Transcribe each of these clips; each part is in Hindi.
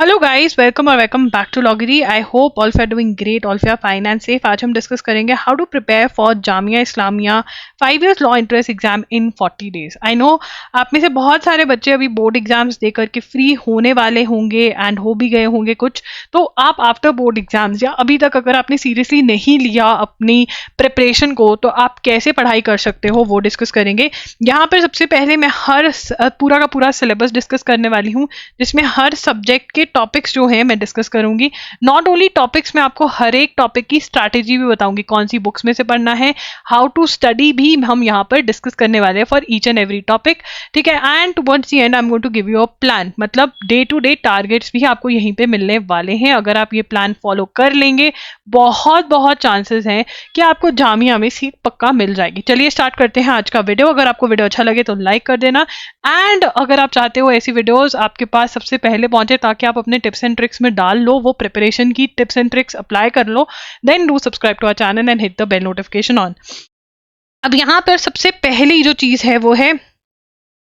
Hello guys, welcome back to लॉगरी। I hope all are doing great, all are fine and safe. आज हम डिस्कस करेंगे how to prepare for Jamia Islamia 5 years law entrance exam in 40 days. I know आप में से बहुत सारे बच्चे अभी बोर्ड एग्जाम्स दे करके फ्री होने वाले होंगे एंड हो भी गए होंगे कुछ। तो आप आफ्टर बोर्ड एग्जाम्स या अभी तक अगर आपने सीरियसली नहीं लिया अपनी प्रिपरेशन को, तो आप कैसे पढ़ाई कर सकते हो वो डिस्कस करेंगे। यहाँ पर सबसे पहले मैं हर पूरा का पूरा सिलेबस डिस्कस करने वाली हूँ, जिसमें हर सब्जेक्ट के टॉपिक्स जो हैं मैं डिस्कस करूंगी। नॉट ओनली टॉपिक्स, मैं आपको हर एक टॉपिक की स्ट्रैटेजी भी बताऊंगी, कौन सी बुक्स में से पढ़ना है, हाउ टू स्टडी भी हम यहाँ पर डिस्कस करने वाले हैं for each and every topic. ठीक है, and towards the end I am going to give you a plan, मतलब डे टू डे टारगेट्स भी आपको यहीं पे मिलने वाले हैं। अगर आप ये प्लान फॉलो कर लेंगे, बहुत बहुत चांसेस हैं कि आपको जामिया में सीट पक्का मिल जाएगी। चलिए स्टार्ट करते हैं आज का वीडियो। अगर आपको वीडियो अच्छा लगे तो लाइक कर देना, एंड अगर आप चाहते हो ऐसी वीडियोस आपके पास सबसे पहले पहुंचे ताकि आप अपने टिप्स एंड ट्रिक्स में डाल लो, वो प्रिपरेशन की टिप्स एंड ट्रिक्स अप्लाई कर लो, then do subscribe to our channel and hit the bell notification on. अब यहाँ पर सबसे पहली जो चीज है वो है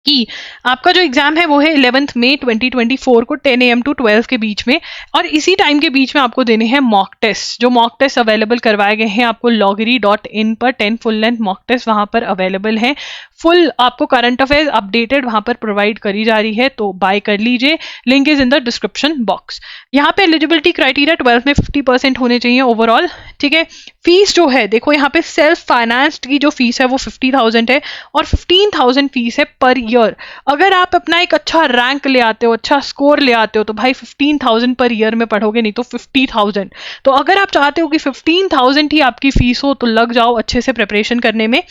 कि आपका जो एग्जाम है वो है 11 मई 2024 को 10 AM to 12 के बीच में, और इसी टाइम के बीच में आपको देने हैं मॉक टेस्ट। जो मॉक टेस्ट अवेलेबल करवाए गए हैं आपको loggery.in पर, 10 फुल लेंथ मॉक टेस्ट वहां पर अवेलेबल है। फुल आपको करंट अफेयर्स अपडेटेड वहां पर प्रोवाइड करी जा रही है, तो बाय कर लीजिए, link is in the description box. यहाँ पे एलिजिबिलिटी क्राइटेरिया 12 में 50% होने चाहिए ओवरऑल। ठीक है, फीस जो है देखो यहाँ पे सेल्फ फाइनेंस्ड की जो फीस है वो 50,000 है, और 15,000 फीस है पर ईयर। अगर आप अपना एक अच्छा रैंक ले आते हो, अच्छा स्कोर ले आते हो, तो भाई 15,000 पर ईयर में पढ़ोगे, नहीं तो 50,000। तो अगर आप चाहते हो कि 15,000 ही आपकी फीस हो, तो लग जाओ अच्छे से प्रिपरेशन करने में।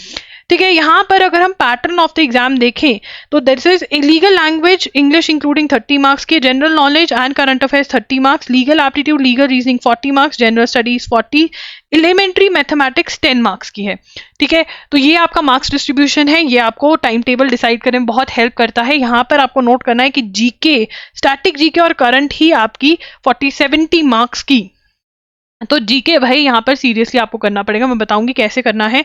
ठीक है, यहाँ पर अगर हम पैटर्न ऑफ द एग्जाम देखें तो this is legal language English including 30 marks की, general knowledge and current affairs 30 marks, legal aptitude legal reasoning 40 marks, general studies 40, elementary mathematics 10 marks की है। ठीक है, तो ये आपका मार्क्स डिस्ट्रीब्यूशन है, ये आपको टाइम टेबल डिसाइड करने में बहुत हेल्प करता है। यहाँ पर आपको नोट करना है कि जीके, स्टैटिक जीके और करंट ही आपकी 40-70 मार्क्स की। तो जीके भाई यहाँ पर सीरियसली आपको करना पड़ेगा, मैं बताऊंगी कैसे करना है।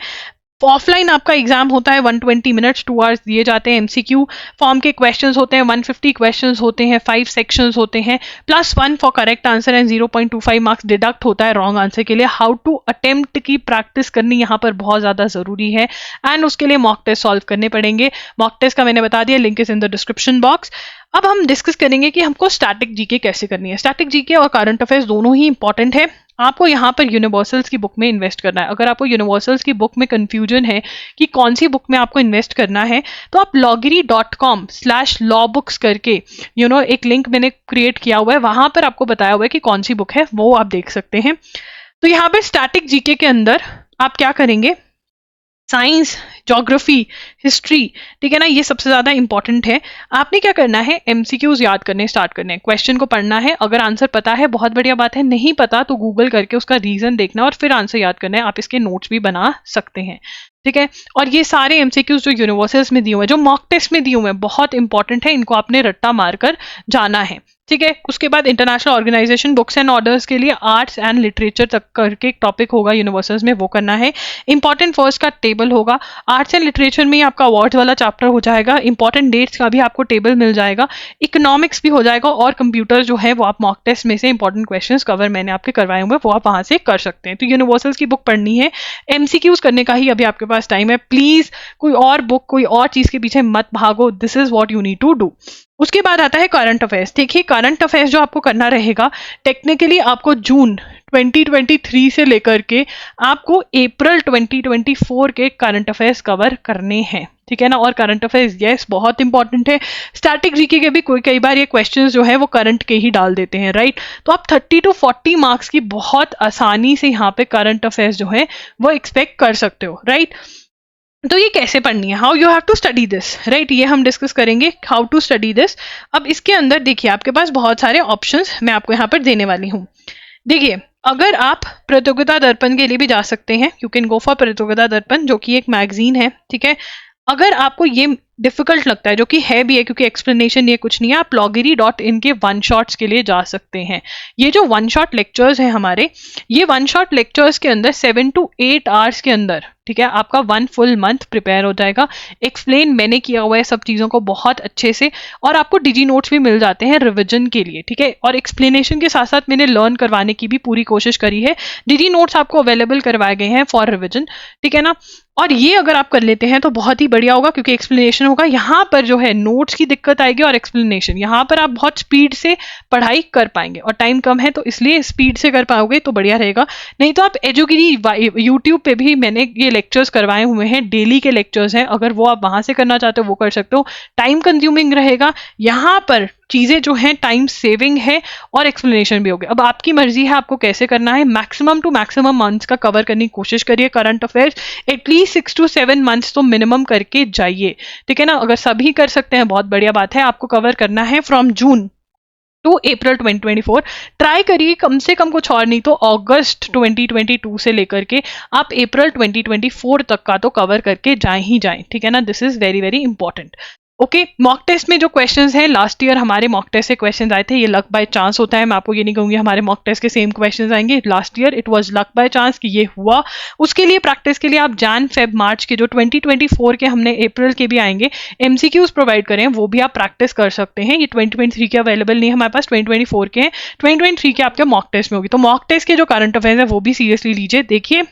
ऑफलाइन आपका एग्जाम होता है 120 मिनट्स, 2 आवर्स दिए जाते हैं। एमसीक्यू फॉर्म के क्वेश्चंस होते हैं, 150 क्वेश्चंस होते हैं, 5 सेक्शंस होते हैं, +1 for correct answer and 0.25 marks deduct होता है रॉन्ग आंसर के लिए। हाउ टू अटेम्प्ट की प्रैक्टिस करनी यहाँ पर बहुत ज्यादा जरूरी है, एंड उसके लिए मॉक टेस्ट सॉल्व करने पड़ेंगे। मॉक टेस्ट का मैंने बता दिया, link is in the description box. अब हम डिस्कस करेंगे कि हमको स्टैटिक जीके कैसे करनी है। स्टैटिक जीके और करंट अफेयर्स दोनों ही इंपॉर्टेंट है। आपको यहाँ पर यूनिवर्सल्स की बुक में इन्वेस्ट करना है। अगर आपको यूनिवर्सल्स की बुक में कंफ्यूजन है कि कौन सी बुक में आपको इन्वेस्ट करना है, तो आप loggery.com/lawbooks करके एक लिंक मैंने क्रिएट किया हुआ है, वहां पर आपको बताया हुआ है कि कौन सी बुक है, वो आप देख सकते हैं। तो यहाँ पे स्टैटिक जीके के अंदर आप क्या करेंगे, साइंस, ज्योग्राफी, हिस्ट्री, ठीक है ना, ये सबसे ज्यादा इंपॉर्टेंट है। आपने क्या करना है, एमसीक्यूज याद करने स्टार्ट करने हैं, क्वेश्चन को पढ़ना है। अगर आंसर पता है बहुत बढ़िया बात है, नहीं पता तो गूगल करके उसका रीजन देखना और फिर आंसर याद करना है। आप इसके नोट्स भी बना सकते हैं। ठीक है, और ये सारे एमसीक्यूज जो यूनिवर्सल्स में दिए हुए हैं, जो मॉक टेस्ट में दिए हुए हैं, बहुत इंपॉर्टेंट है, इनको आपने रट्टा मारकर जाना है। ठीक है, उसके बाद international organisation books and orders के लिए आर्ट्स एंड लिटरेचर तक करके एक टॉपिक होगा यूनिवर्सल्स में, वो करना है। इंपॉर्टेंट फर्स्ट का टेबल होगा, आर्ट्स एंड लिटरेचर में ही आपका अवार्ड्स वाला चैप्टर हो जाएगा, इंपॉर्टेंट डेट्स का भी आपको टेबल मिल जाएगा, इकोनॉमिक्स भी हो जाएगा, और कंप्यूटर जो है वो आप मॉक टेस्ट में से इंपॉर्टेंट क्वेश्चंस कवर मैंने आपके करवाए हुए वो आप वहां से कर सकते हैं। तो यूनिवर्सल्स की बुक पढ़नी है, एमसीक्यूज करने का ही अभी आपके पास टाइम है। प्लीज कोई और बुक, कोई और चीज के पीछे मत भागो, this is what you need to do. उसके बाद आता है करंट अफेयर्स। देखिए, करंट अफेयर्स जो आपको करना रहेगा, टेक्निकली आपको जून 2023 से लेकर के आपको अप्रैल 2024 के करंट अफेयर्स कवर करने हैं। ठीक है ना, और करंट अफेयर्स यस बहुत इंपॉर्टेंट है। स्टैटिक जीके के भी कई बार ये क्वेश्चंस जो है वो करंट के ही डाल देते हैं, राइट। तो आप 30 to 40 मार्क्स की बहुत आसानी से यहाँ पे करंट अफेयर्स जो है वो एक्सपेक्ट कर सकते हो, राइट। तो ये कैसे पढ़नी है, how you have to study this, right, ये हम डिस्कस करेंगे हाउ टू स्टडी दिस। अब इसके अंदर देखिए आपके पास बहुत सारे ऑप्शंस मैं आपको यहाँ पर देने वाली हूँ। देखिए, अगर आप प्रतियोगिता दर्पण के लिए भी जा सकते हैं, यू कैन गो फॉर प्रतियोगिता दर्पण, जो कि एक मैगजीन है। ठीक है, अगर आपको ये डिफिकल्ट लगता है, जो कि है भी है क्योंकि एक्सप्लेनेशन ये कुछ नहीं है, आप loggery.in के वन शॉट्स के लिए जा सकते हैं। ये जो वन शॉट लेक्चर्स हैं हमारे, ये वन शॉट लेक्चर्स के अंदर 7 to 8 आवर्स के अंदर, ठीक है, आपका 1 फुल मंथ प्रिपेयर हो जाएगा। एक्सप्लेन मैंने किया हुआ है सब चीज़ों को बहुत अच्छे से, और आपको डिजी नोट्स भी मिल जाते हैं रिविजन के लिए, ठीक है। और एक्सप्लेनेशन के साथ साथ मैंने लर्न करवाने की भी पूरी कोशिश करी है। डिजी नोट्स आपको अवेलेबल करवाए गए हैं फॉर रिविजन, ठीक है ना। और ये अगर आप कर लेते हैं तो बहुत ही बढ़िया होगा, क्योंकि एक्सप्लेनेशन होगा। यहाँ पर जो है नोट्स की दिक्कत आएगी और एक्सप्लेनेशन, यहाँ पर आप बहुत स्पीड से पढ़ाई कर पाएंगे, और टाइम कम है तो इसलिए स्पीड से कर पाओगे तो बढ़िया रहेगा। नहीं तो आप एजुगिरी यूट्यूब पे भी मैंने ये लेक्चर्स करवाए हुए हैं, डेली के लेक्चर्स हैं, अगर वो आप वहां से करना चाहते हो वो कर सकते हो। टाइम कंज्यूमिंग रहेगा, यहाँ पर चीज़ें जो हैं टाइम सेविंग है और एक्सप्लेनेशन भी होगी। अब आपकी मर्जी है आपको कैसे करना है। मैक्सिमम टू मैक्सिमम मंथ्स का कवर करने की कोशिश करिए। Current affairs at least 6 to 7 months तो मिनिमम करके जाइए, ठीक है ना। अगर सभी कर सकते हैं बहुत बढ़िया बात है। आपको कवर करना है from June to April 2024। Try करिए कम से कम, कुछ और नहीं तो अगस्त 2022 से लेकर के आप अप्रैल 2024 तक का तो कवर करके जाएं ही जाएं, ठीक है ना। This is very very important. Okay, mock test में जो क्वेश्चंस हैं, लास्ट ईयर हमारे मॉक टेस्ट से क्वेश्चंस आए थे। ये लक बाय चांस होता है, मैं आपको ये नहीं कहूंगी हमारे मॉक टेस्ट के सेम क्वेश्चंस आएंगे। Last year it was luck by chance कि ये हुआ। उसके लिए प्रैक्टिस के लिए आप जैन फेब मार्च के जो 2024 के, हमने अप्रैल के भी आएंगे, एमसीक्यूज प्रोवाइड करें, वो भी आप प्रैक्टिस कर सकते हैं। ये 2023 के अवेलेबल नहीं है हमारे पास, 2024 के हैं। 2023 के आपके मॉक टेस्ट में होगी। तो मॉक टेस्ट के जो करंट अफेयर्स है वो भी सीरियसली लीजिए। देखिए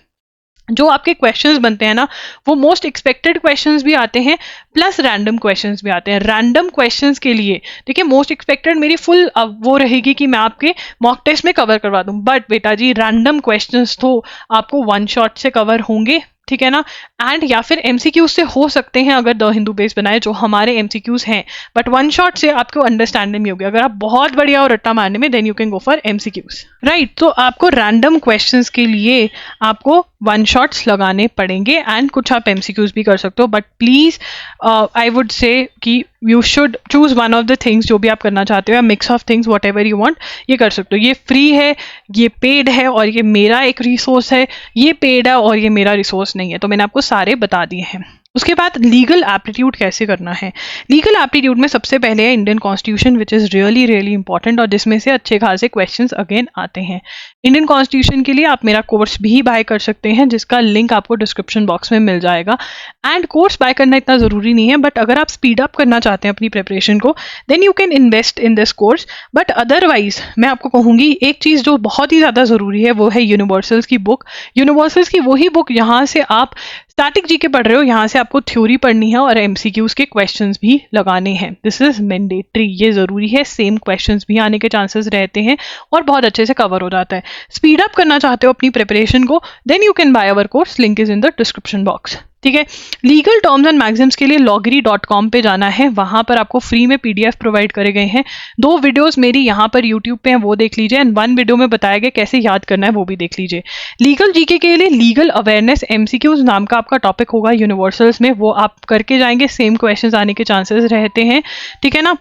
जो आपके क्वेश्चंस बनते हैं ना, वो मोस्ट एक्सपेक्टेड क्वेश्चंस भी आते हैं, प्लस रैंडम क्वेश्चंस भी आते हैं। रैंडम क्वेश्चंस के लिए देखिए, मोस्ट एक्सपेक्टेड मेरी फुल वो रहेगी कि मैं आपके मॉक टेस्ट में कवर करवा दूं, बट बेटा जी रैंडम क्वेश्चंस तो आपको वन शॉट से कवर होंगे, ठीक है ना। एंड या फिर एमसीक्यूज से हो सकते हैं अगर द हिंदू बेस बनाए, जो हमारे एमसीक्यूज हैं, बट वन शॉट से आपको अंडरस्टैंडिंग नहीं होगी। अगर आप बहुत बढ़िया और रट्टा मारने में, then you can go for MCQs, right. तो आपको रैंडम क्वेश्चंस के लिए आपको वन शॉट्स लगाने पड़ेंगे, एंड कुछ आप एमसीक्यूज भी कर सकते हो, but please I would say कि you should choose one of the things, जो भी आप करना चाहते हो, या mix of things, what ever you want, ये कर सकते हो। ये फ्री है, ये पेड है, और ये मेरा एक रिसोर्स है। ये पेड है और ये मेरा रिसोर्स नहीं है, तो मैंने आपको सारे बता दिए हैं। उसके बाद लीगल एप्टीट्यूड कैसे करना है। लीगल एप्टीट्यूड में सबसे पहले है Indian constitution, which is really really important, और जिसमें से अच्छे खासे क्वेश्चंस अगेन आते हैं। इंडियन कॉन्स्टिट्यूशन के लिए आप मेरा कोर्स भी बाय कर सकते हैं, जिसका लिंक आपको डिस्क्रिप्शन बॉक्स में मिल जाएगा। एंड कोर्स बाय करना इतना ज़रूरी नहीं है, बट अगर आप स्पीड अप करना चाहते हैं अपनी प्रिपरेशन को, then you can invest in this course. But otherwise मैं आपको कहूँगी एक चीज़ जो बहुत ही ज़्यादा ज़रूरी है, वो है यूनिवर्सल्स की बुक। यूनिवर्सल्स की वही बुक, यहाँ से आप स्टैटिक जीके पढ़ रहे हो, यहाँ से आपको थ्योरी पढ़नी है और एमसीक्यूज के क्वेश्चंस भी लगाने हैं। दिस इज मैंडेटरी, ये जरूरी है। सेम क्वेश्चंस भी आने के चांसेस रहते हैं और बहुत अच्छे से कवर हो जाता है। स्पीड अप करना चाहते हो अपनी प्रिपरेशन को, then you can buy our course, link is in the description box, ठीक है। लीगल टर्म्स एंड मैगजिम्स के लिए loggery.com पे जाना है, वहां पर आपको फ्री में पीडीएफ प्रोवाइड करे गए हैं। 2 वीडियोस मेरी यहाँ पर यूट्यूब पे हैं, वो देख लीजिए, एंड 1 वीडियो में बताया गया कैसे याद करना है, वो भी देख लीजिए। लीगल जीके के लिए लीगल अवेयरनेस एमसीक्यूज नाम का आपका टॉपिक होगा यूनिवर्सल्स में, वो आप करके जाएंगे, सेम क्वेश्चंस आने के चांसेस रहते हैं, ठीक है ना।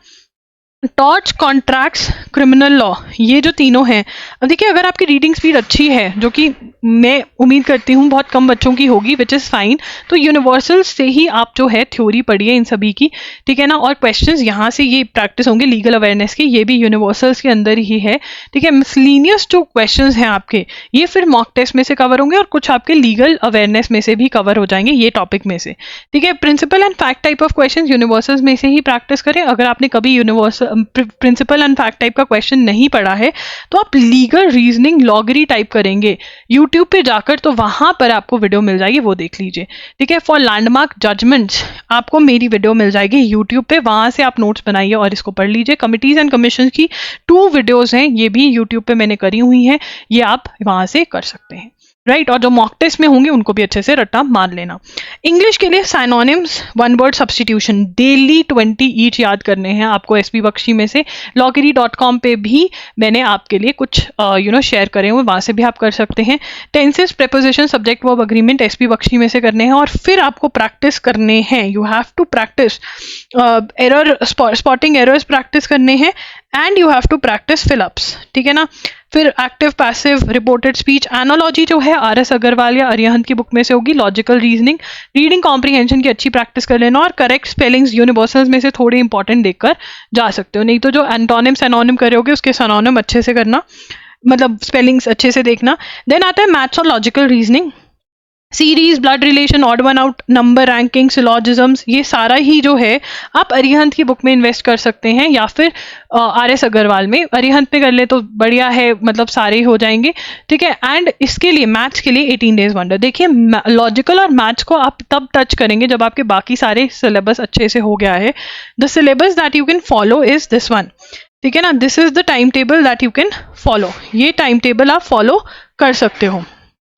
टॉर्च, कॉन्ट्रैक्ट्स, क्रिमिनल लॉ, ये जो तीनों हैं। अब देखिए, अगर आपकी रीडिंग स्पीड अच्छी है, जो कि मैं उम्मीद करती हूँ बहुत कम बच्चों की होगी, विच इज़ फाइन, तो यूनिवर्सल्स से ही आप जो है थ्योरी पढ़िए इन सभी की, ठीक है ना। और क्वेश्चंस यहाँ से ये प्रैक्टिस होंगे लीगल अवेयरनेस के, ये भी यूनिवर्सल्स के अंदर ही है, ठीक है। मिसलीनियस जो क्वेश्चंस हैं आपके, ये फिर मॉक टेस्ट में से कवर होंगे, और कुछ आपके लीगल अवेयरनेस में से भी कवर हो जाएंगे, ये टॉपिक में से, ठीक है। Principle and fact type of question universals में से ही प्रैक्टिस करें। अगर आपने कभी universal principle and fact type का क्वेश्चन नहीं पढ़ा है, तो आप लीगल रीजनिंग लॉगरी टाइप करेंगे यूट्यूब पे जाकर, तो वहां पर आपको वीडियो मिल जाएगी, वो देख लीजिए, ठीक है। फॉर लैंडमार्क जजमेंट्स आपको मेरी वीडियो मिल जाएगी यूट्यूब पे, वहां से आप नोट्स बनाइए और इसको पढ़ लीजिए। कमिटीज एंड कमीशन की 2 वीडियोज हैं, ये भी यूट्यूब पे मैंने करी हुई हैं, ये आप वहां से कर सकते हैं, राइट। और जो मॉक टेस्ट में होंगे उनको भी अच्छे से रट्टा मार लेना। इंग्लिश के लिए synonyms, one word substitution, daily 20 each याद करने हैं आपको एसपी बख्शी में से। loggery.com पे भी मैंने आपके लिए कुछ शेयर करे हुए, वहां से भी आप कर सकते हैं। Tenses, preposition, subject verb agreement SP Bakshi में से करने हैं, और फिर आपको प्रैक्टिस करने हैं। You have to practice error, spotting errors practice करने हैं, and you have to practice fill ups, ठीक है ना। फिर active passive reported speech analogy जो है RS अग्रवाल या अरिहंत की बुक में से होगी। लॉजिकल रीजनिंग, रीडिंग कॉम्प्रिहेंशन की अच्छी प्रैक्टिस कर लेना, और करेक्ट स्पेलिंग्स यूनिवर्सल्स में से थोड़े इंपॉर्टेंट देखकर जा सकते हो, नहीं तो जो एंटोनिम सैनोनिम करोगे उसके सैनोनिम अच्छे से करना, मतलब स्पेलिंग्स अच्छे से देखना। देन आता है मैथ्स और logical reasoning, series, blood relation, odd one out, number, ranking, syllogisms, ये सारा ही जो है आप अरिहंत की बुक में इन्वेस्ट कर सकते हैं, या फिर RS अग्रवाल में। अरिहंत में कर ले तो बढ़िया है, मतलब सारे ही हो जाएंगे, ठीक है। एंड इसके लिए मैथ्स के लिए 18 डेज वंडर। देखिए लॉजिकल और मैथ्स को आप तब टच करेंगे जब आपके बाकी सारे सिलेबस अच्छे से हो गया है। The syllabus that you can follow is this one, ठीक है ना। This is the time table that you can follow, ये टाइम टेबल आप फॉलो कर सकते हो,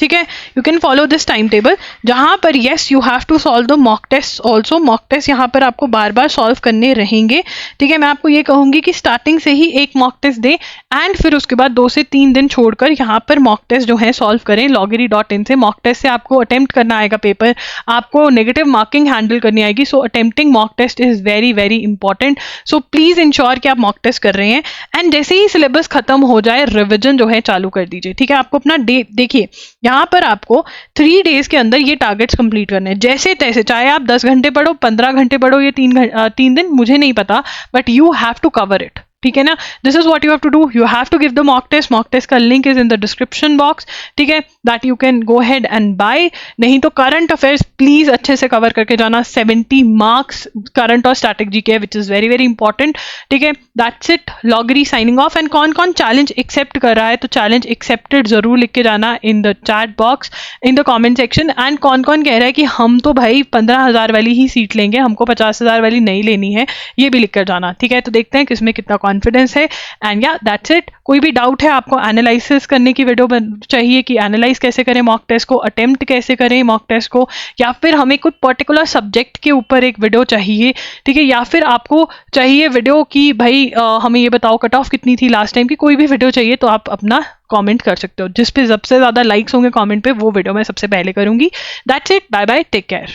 ठीक है। You can follow this time table, जहां पर yes you have to solve the mock test also. Mock test यहाँ पर आपको बार बार सॉल्व करने रहेंगे, ठीक है। मैं आपको ये कहूंगी कि स्टार्टिंग से ही एक मॉक टेस्ट दे, एंड फिर उसके बाद 2 से 3 दिन छोड़कर यहाँ पर मॉक टेस्ट जो है सॉल्व करें। loggery.in से मॉक टेस्ट से आपको अटेम्प्ट करना आएगा पेपर, आपको नेगेटिव मार्किंग हैंडल करनी आएगी। So attempting mock test is very very important. So please ensure कि आप मॉक टेस्ट कर रहे हैं, एंड जैसे ही सिलेबस खत्म हो जाए रिविजन जो है चालू कर दीजिए, ठीक है। आपको अपना डे देखिए, यहाँ पर आपको 3 डेज के अंदर ये टारगेट्स कंप्लीट करने हैं, जैसे तैसे, चाहे आप 10 घंटे पढ़ो, 15 घंटे पढ़ो, ये 3 दिन, मुझे नहीं पता, but you have to cover it, ठीक है ना। This is what you have to do, you have to give the mock test. Mock test का link is in the description box, ठीक है, that you can go head and buy. नहीं तो करंट अफेयर्स प्लीज अच्छे से कवर करके जाना, 70 मार्क्स करंट और static GK, which is very very important, ठीक है। दैट्स इट, लॉगरी साइनिंग ऑफ। एंड कौन कौन चैलेंज एक्सेप्ट कर रहा है तो चैलेंज एक्सेप्टेड जरूर लिख के जाना in the chat box, in the comment section. And कौन कौन कह रहा है कि हम तो भाई 15,000 वाली ही सीट लेंगे, हमको 50,000 वाली नहीं लेनी है, ये भी लिख कर जाना, ठीक है। तो देखते हैं किसमें कितना कॉन्फिडेंस है। एंड या दैट्स इट। कोई भी डाउट है, आपको एनालिसिस करने की वीडियो चाहिए कि एनालाइज कैसे करें मॉक टेस्ट को, अटेम्प्ट कैसे करें मॉक टेस्ट को, या फिर हमें कोई पर्टिकुलर सब्जेक्ट के ऊपर एक वीडियो चाहिए, ठीक है, या फिर आपको चाहिए वीडियो कि भाई हमें ये बताओ कट ऑफ कितनी थी लास्ट टाइम की, कोई भी वीडियो चाहिए तो आप अपना कमेंट कर सकते हो। जिस पे सबसे ज्यादा लाइक्स होंगे कमेंट पे, वो वीडियो मैं सबसे पहले करूंगी। That's it, bye bye, take care.